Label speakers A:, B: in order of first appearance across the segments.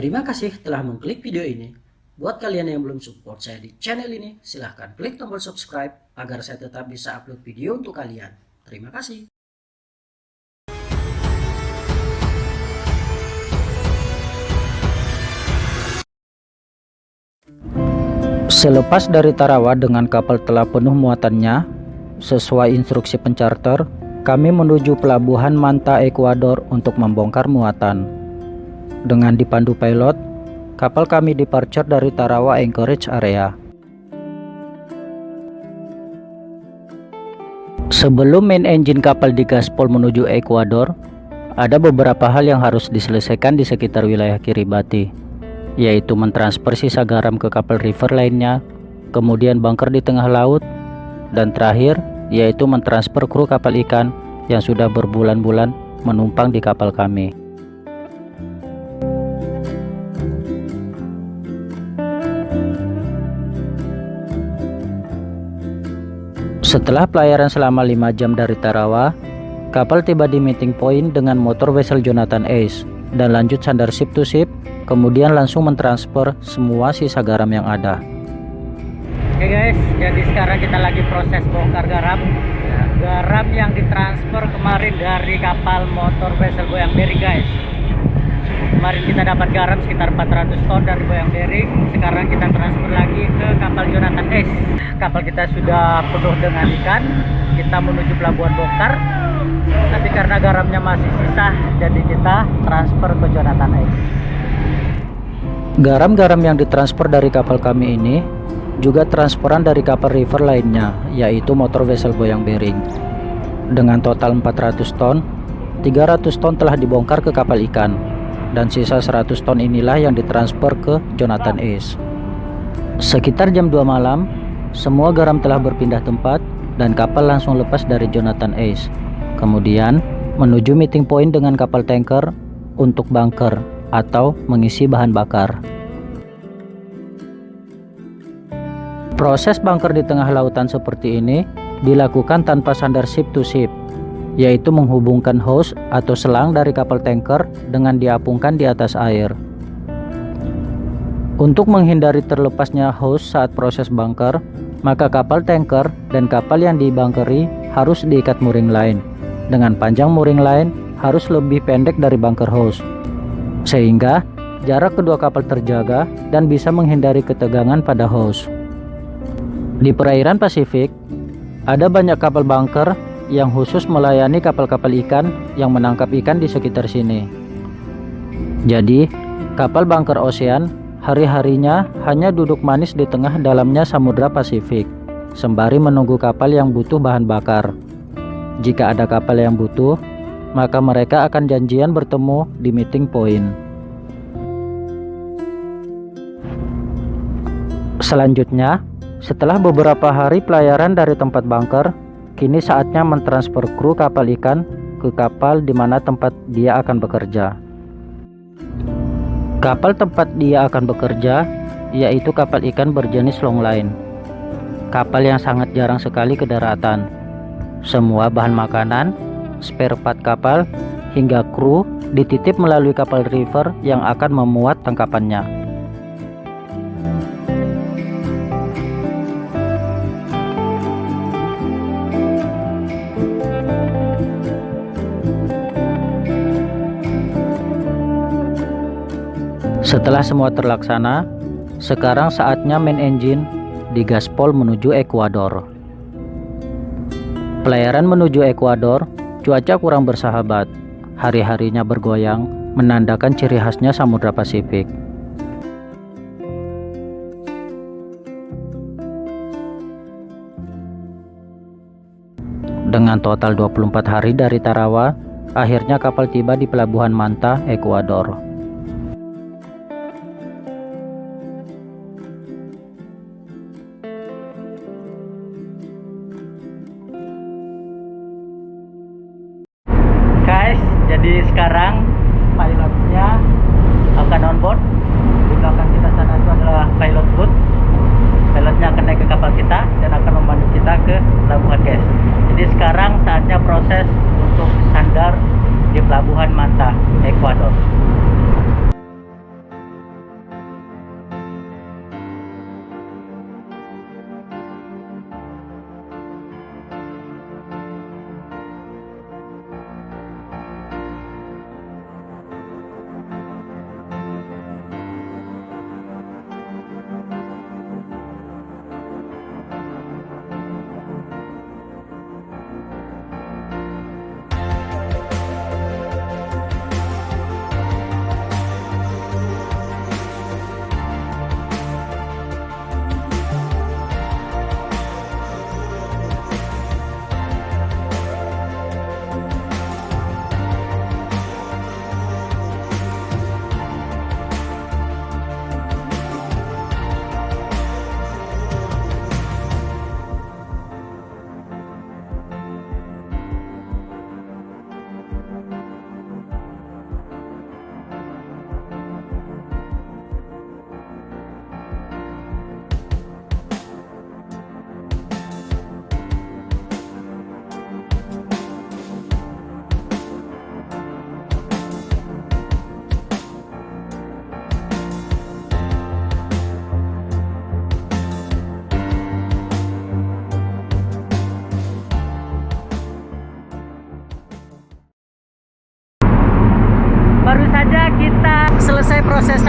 A: Terima kasih telah mengklik video ini. Buat kalian yang belum support saya di channel ini, silahkan klik tombol subscribe agar saya tetap bisa upload video untuk kalian. Terima kasih. Selepas dari Tarawa dengan kapal telah penuh muatannya, sesuai instruksi pencharter, kami menuju pelabuhan Manta, Ekuador untuk membongkar muatan. Dengan dipandu pilot, kapal kami departure dari Tarawa Anchorage area. Sebelum main engine kapal digaspol menuju Ekuador, ada beberapa hal yang harus diselesaikan di sekitar wilayah Kiribati, yaitu mentransfer sisa garam ke kapal river lainnya, kemudian bunker di tengah laut, dan terakhir yaitu mentransfer kru kapal ikan yang sudah berbulan-bulan menumpang di kapal kami. Setelah pelayaran selama 5 jam dari Tarawa, kapal tiba di meeting point dengan motor vessel Jonathan Ace dan lanjut sandar ship to ship, kemudian langsung mentransfer semua sisa garam yang ada. Oke guys, jadi sekarang kita lagi proses bongkar garam. Garam yang ditransfer kemarin dari kapal motor vessel Boyang Bering guys. Kemarin kita dapat garam sekitar 400 ton dari Boyang Bering. Sekarang kita transfer lagi ke kapal Jonathan Ace. Kapal kita sudah penuh dengan ikan. Kita menuju pelabuhan bongkar. Tapi karena garamnya masih sisa, jadi kita transfer ke Jonathan Ace. Garam-garam yang ditransfer dari kapal kami ini juga transferan dari kapal river lainnya, yaitu motor vessel Boyang Bering. Dengan total 400 ton, 300 ton telah dibongkar ke kapal ikan, dan sisa 100 ton inilah yang ditransfer ke Jonathan Ace. Sekitar jam 2 malam, semua garam telah berpindah tempat dan kapal langsung lepas dari Jonathan Ace. Kemudian menuju meeting point dengan kapal tanker untuk bunker atau mengisi bahan bakar. Proses bunker di tengah lautan seperti ini dilakukan tanpa sandar ship to ship, yaitu menghubungkan hose atau selang dari kapal tanker dengan diapungkan di atas air. Untuk menghindari terlepasnya hose saat proses bunker, maka kapal tanker dan kapal yang dibunkeri harus diikat mooring line, dengan panjang mooring line harus lebih pendek dari bunker hose, sehingga jarak kedua kapal terjaga dan bisa menghindari ketegangan pada hose. Di perairan Pasifik, ada banyak kapal bunker yang khusus melayani kapal-kapal ikan yang menangkap ikan di sekitar sini. Jadi, kapal bunker ocean hari-harinya hanya duduk manis di tengah dalamnya Samudra Pasifik, sembari menunggu kapal yang butuh bahan bakar. Jika ada kapal yang butuh, maka mereka akan janjian bertemu di meeting point. Selanjutnya, setelah beberapa hari pelayaran dari tempat bunker, kini saatnya mentransfer kru kapal ikan ke kapal di mana tempat dia akan bekerja. Kapal tempat dia akan bekerja yaitu kapal ikan berjenis longline. Kapal yang sangat jarang sekali ke daratan. Semua bahan makanan, spare part kapal, hingga kru dititip melalui kapal river yang akan memuat tangkapannya. Setelah semua terlaksana, sekarang saatnya main engine digaspol menuju Ekuador. Pelayaran menuju Ekuador, cuaca kurang bersahabat. Hari-harinya bergoyang, menandakan ciri khasnya Samudra Pasifik. Dengan total 24 hari dari Tarawa, akhirnya kapal tiba di pelabuhan Manta, Ekuador. Jadi sekarang pilotnya akan on board. Di belakang kita sana itu adalah pilot booth. Pilotnya akan naik ke kapal kita dan akan memandu kita ke pelabuhan guys. Jadi sekarang saatnya proses untuk sandar di pelabuhan Manta, Ekuador.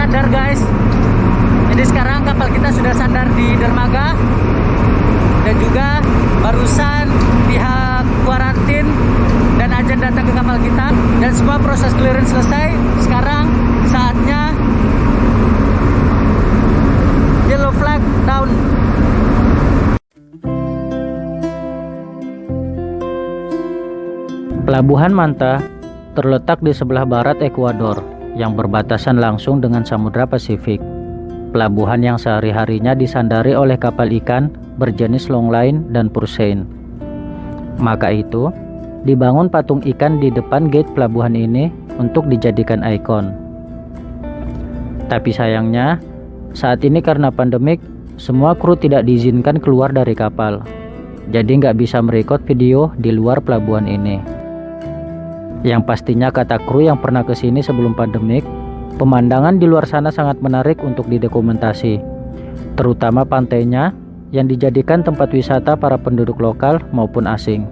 A: sandar guys. Jadi sekarang kapal kita sudah sandar di dermaga, dan juga barusan pihak kuarantin dan agen datang ke kapal kita, dan semua proses clearance selesai. Sekarang saatnya yellow flag down. Pelabuhan Manta terletak di sebelah barat Ekuador yang berbatasan langsung dengan Samudra Pasifik. Pelabuhan yang sehari-harinya disandari oleh kapal ikan berjenis longline dan pursein. Maka itu, dibangun patung ikan di depan gate pelabuhan ini untuk dijadikan ikon. Tapi sayangnya, saat ini karena pandemik, semua kru tidak diizinkan keluar dari kapal. Jadi nggak bisa merekod video di luar pelabuhan ini. Yang pastinya kata kru yang pernah kesini sebelum pandemik, pemandangan di luar sana sangat menarik untuk didokumentasi, terutama pantainya yang dijadikan tempat wisata para penduduk lokal maupun asing.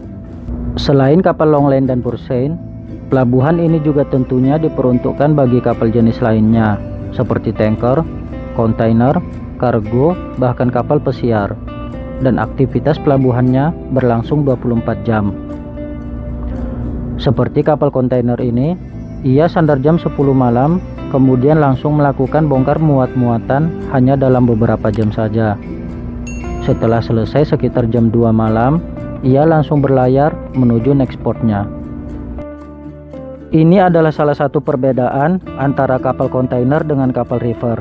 A: Selain kapal longline dan pursein, pelabuhan ini juga tentunya diperuntukkan bagi kapal jenis lainnya, seperti tanker, kontainer, kargo, bahkan kapal pesiar. Dan aktivitas pelabuhannya berlangsung 24 jam. Seperti kapal kontainer ini, ia sandar jam 10 malam, kemudian langsung melakukan bongkar muat-muatan hanya dalam beberapa jam saja. Setelah selesai sekitar jam 2 malam, ia langsung berlayar menuju next portnya. Ini adalah salah satu perbedaan antara kapal kontainer dengan kapal river.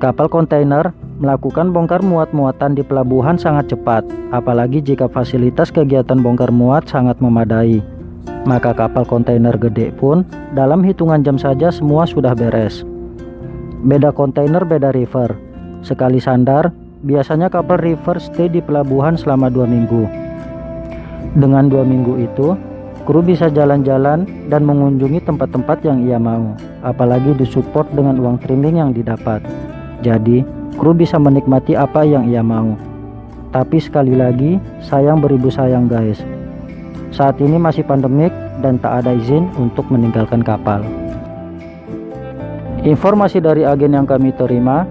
A: Kapal kontainer melakukan bongkar muat-muatan di pelabuhan sangat cepat, apalagi jika fasilitas kegiatan bongkar muat sangat memadai. Maka kapal kontainer gede pun dalam hitungan jam saja semua sudah beres. Beda kontainer, beda river. Sekali sandar, biasanya kapal river stay di pelabuhan selama 2 minggu. Dengan 2 minggu itu, kru bisa jalan-jalan dan mengunjungi tempat-tempat yang ia mau, apalagi disupport dengan uang trimming yang didapat. Jadi, kru bisa menikmati apa yang ia mau. Tapi sekali lagi, sayang beribu sayang guys. Saat ini masih pandemik dan tak ada izin untuk meninggalkan kapal. Informasi dari agen yang kami terima,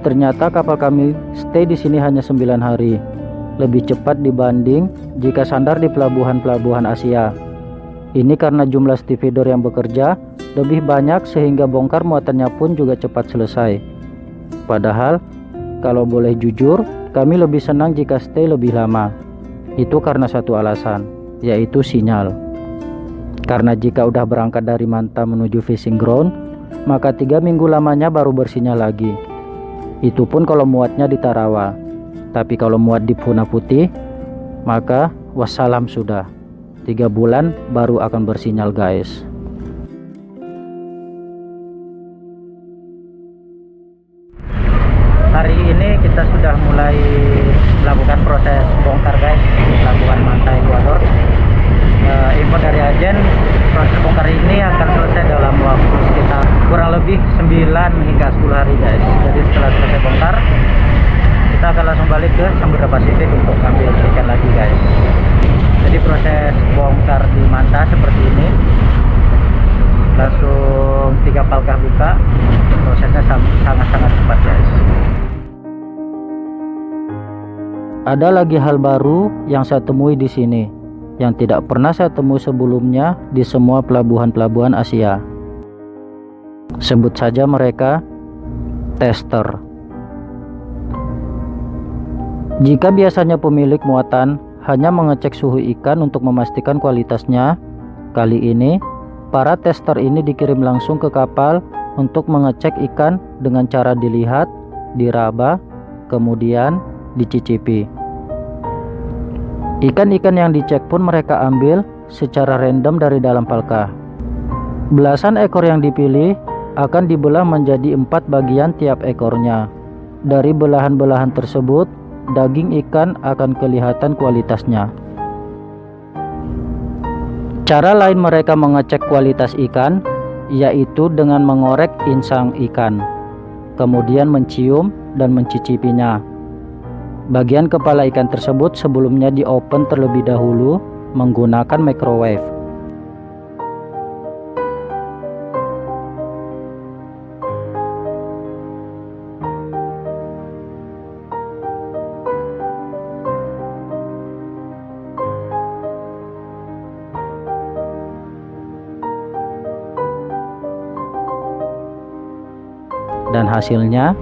A: ternyata kapal kami stay di sini hanya 9 hari. Lebih cepat dibanding jika sandar di pelabuhan-pelabuhan Asia. Ini karena jumlah stevedore yang bekerja lebih banyak sehingga bongkar muatannya pun juga cepat selesai. Padahal, kalau boleh jujur, kami lebih senang jika stay lebih lama. Itu karena satu alasan, yaitu sinyal. Karena jika udah berangkat dari Manta menuju fishing ground, maka 3 minggu lamanya baru bersinyal lagi. Itu pun kalau muatnya di Tarawa. Tapi kalau muat di Puna Putih, maka wassalam sudah. 3 bulan baru akan bersinyal guys. Hari ini kita sudah mulai melakukan proses bongkar guys di pelabuhan Manta Ekuador. Info dari agen, proses bongkar ini akan selesai dalam waktu sekitar kurang lebih 9 hingga 10 hari guys. Jadi setelah selesai bongkar, kita akan langsung balik ke Samudra Pasifik untuk ambil ikan lagi guys. Jadi proses bongkar di Manta seperti ini, langsung 3 palkah buka, prosesnya sangat-sangat cepat guys. Ada lagi hal baru yang saya temui di sini, yang tidak pernah saya temui sebelumnya di semua pelabuhan-pelabuhan Asia. Sebut saja mereka tester. Jika biasanya pemilik muatan hanya mengecek suhu ikan untuk memastikan kualitasnya, kali ini para tester ini dikirim langsung ke kapal untuk mengecek ikan dengan cara dilihat, diraba, kemudian dicicipi. Ikan-ikan yang dicek pun mereka ambil secara random dari dalam palkah. Belasan ekor yang dipilih akan dibelah menjadi 4 bagian tiap ekornya. Dari belahan-belahan tersebut, daging ikan akan kelihatan kualitasnya. Cara lain mereka mengecek kualitas ikan yaitu dengan mengorek insang ikan, kemudian mencium dan mencicipinya. Bagian kepala ikan tersebut sebelumnya di-open terlebih dahulu menggunakan microwave. Dan hasilnya,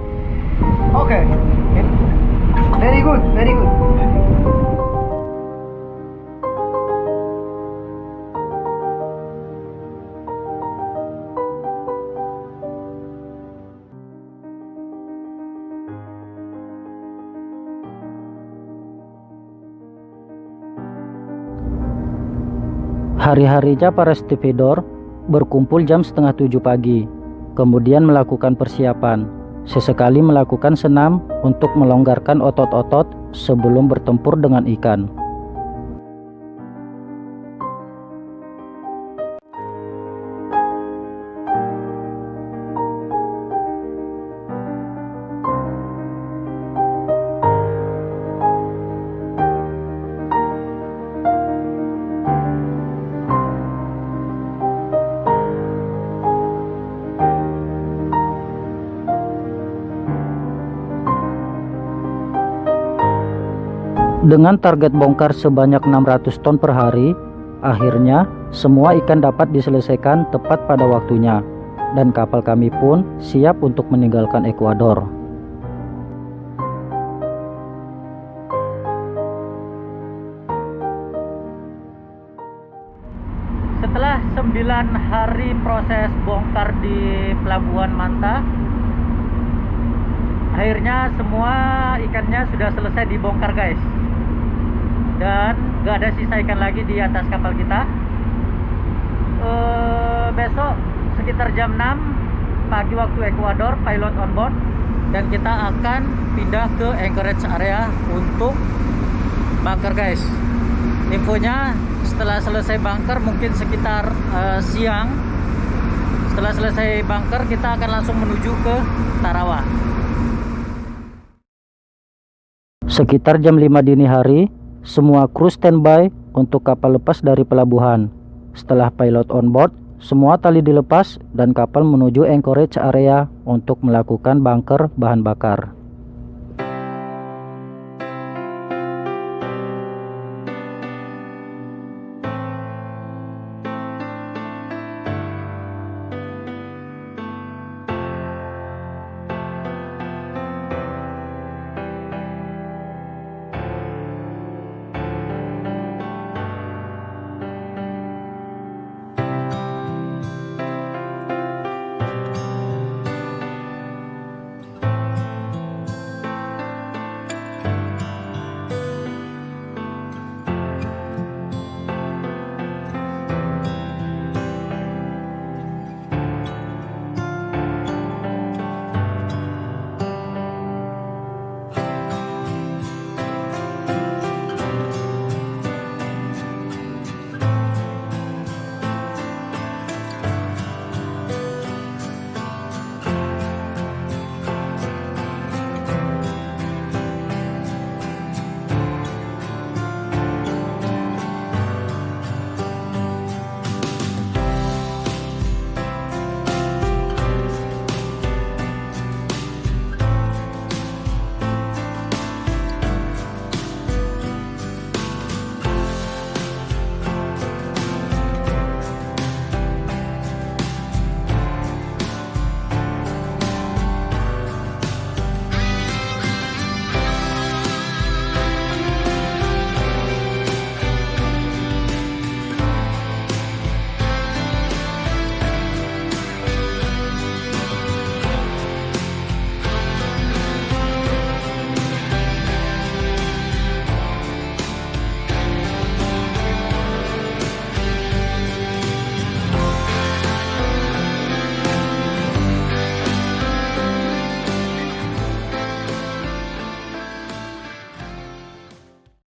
B: Okay. Very good, very good.
A: hari-harinya para stevedore berkumpul jam setengah 7 pagi, kemudian melakukan persiapan. Sesekali melakukan senam untuk melonggarkan otot-otot sebelum bertempur dengan ikan. Dengan target bongkar sebanyak 600 ton per hari, akhirnya semua ikan dapat diselesaikan tepat pada waktunya, dan kapal kami pun siap untuk meninggalkan Ekuador. Setelah 9 hari proses bongkar di Pelabuhan Manta, akhirnya semua ikannya sudah selesai dibongkar, guys. Dan gak ada sisa ikan lagi di atas kapal kita. Besok sekitar jam 6 pagi waktu Ekuador, pilot on board, dan kita akan pindah ke anchorage area untuk bunker, guys. Infonya setelah selesai bunker mungkin sekitar siang. Setelah selesai bunker kita akan langsung menuju ke Tarawa. Sekitar jam 5 dini hari, semua kru standby untuk kapal lepas dari pelabuhan. Setelah pilot on board, semua tali dilepas dan kapal menuju anchorage area untuk melakukan bunker bahan bakar.